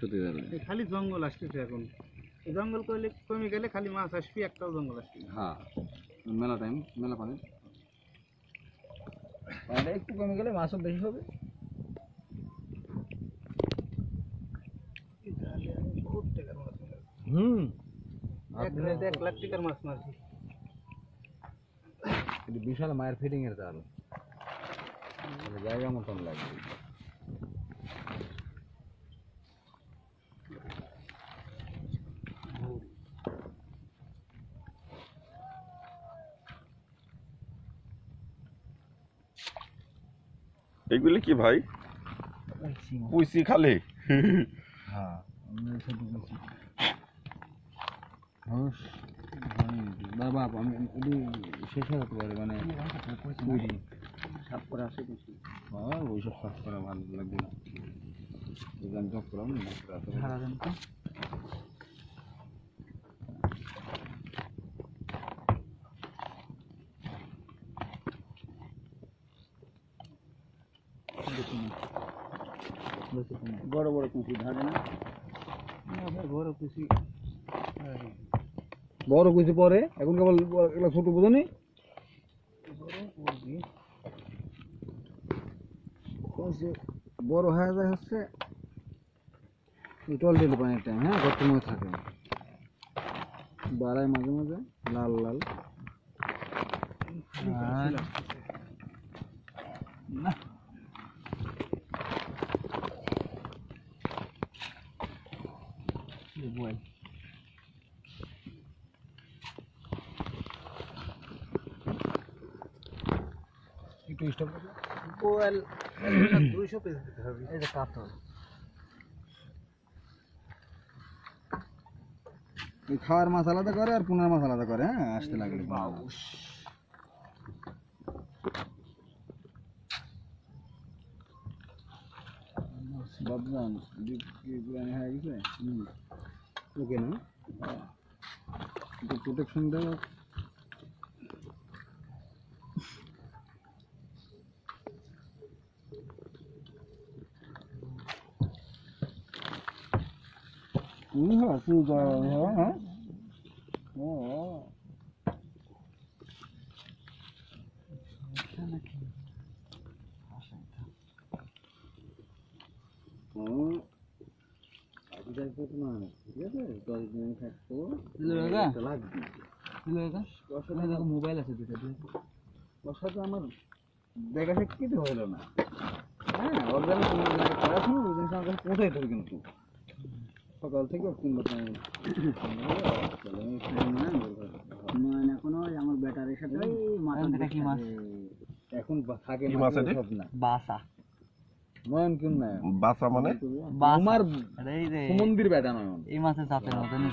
শুতে যাবে খালি জঙ্গল আসতেছে এখন জঙ্গল করলে কমে গেলে খালি মাছ আসবে একটাও জঙ্গল আসবে হ্যাঁ মেলা টাইম মেলা পানি পানিটা একটু কমে গেলে মাছও বেশি হবে বহুত টাকার মাছ হুম 1 লাখ টাকার মাছ মারছি কিন্তু বিশাল মায়ের ফিডিং এর জাল জায়গা মতন লাগবে এগুলি কি ভাই পুইসি খালে হ্যাঁ বাবা আমি শেষ হতে পারে মানে সাফ করে আসে কিছু হ্যাঁ ওইসব সাফ করা ভালো লাগবে না আমি জব করলাম সারাদিন তো বড় বড় কুচি ধরে না বড় কুচি বড় কিছু পরে এখন কেবল এগুলো ছোট বোঝনি বড় হয়ে যায় হচ্ছে টল ডেলি পানির টাইম হ্যাঁ গর্তের মধ্যে থাকে বাড়ায় মাঝে মাঝে লাল লাল না একটু স্টপ করো কোয়েল 200 পিস দিতে হবে এই যে কাতল এই খাওয়ার মাছ আলাদা করে আর পুনার মাছ আলাদা করে হ্যাঁ আসতে লাগলে বাবজান হয়ে গেছে ওকে না প্রোটেকশন দেওয়া হ্যাঁ ঠিক আছে হ্যাঁ মোবাইল আছে ওর সাথে আমার দেখা শিক্ষিত হইল না হ্যাঁ পড়াশোনা ওই জিনিস আমার কাছে পৌঁছাই থাকবে কিন্তু সকাল থেকে এখনো আমার ব্যাটারির সাথে এখন থাকে না বাসা নয়ন কোন না বাসা মানে আমার মন্দির বেটা নয়ন এই মাছের জাতের মতনই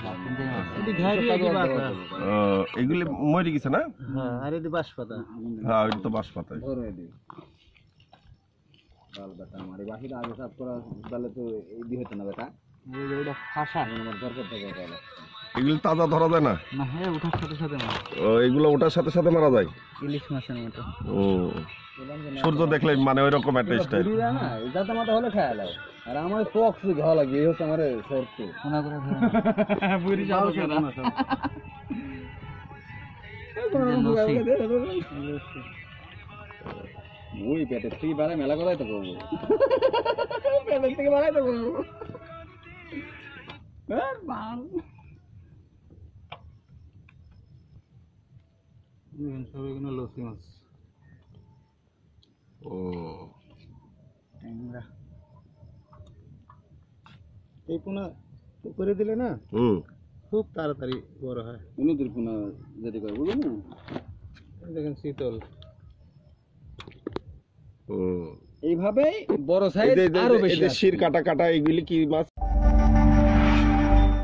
এগুলি মরে গেছে না হ্যাঁ আর এই বাঁশপাতা হ্যাঁ এটা তো বাঁশপাতা বাল বেটা আমার এই বাসিটা আগে সাফ করা তাহলে তো এই দিয়ে হতো না বেটা এগুলি তাজা ধরা যায় না না হ্যাঁ ওঠার সাথে সাথে এগুলো ওটার সাথে সাথে মারা যায় ইলিশ মাছের মতো ও সূর্য দেখলে মানে ওই রকম একটা স্টাইল না যাতে মাথা হলে খায় লাগে আর আমার টক শুধু ভালো লাগে এই হচ্ছে আমার শর্ত শোনা করে বুড়ি যাও কেন ওই পেটের থেকে বাড়ায় মেলা করাই তো করবো পেটের থেকে বাড়াই তো করবো সব এগুলো লসি মাছ ও এই পোনা করে দিলে না খুব তাড়াতাড়ি বড় হয় উন্নতির পোনা যেতে করে বুঝলেন না দেখেন শীতল ও এইভাবে বড় সাইজ আরো বেশি শির কাটা কাটা এগুলি কি মাছ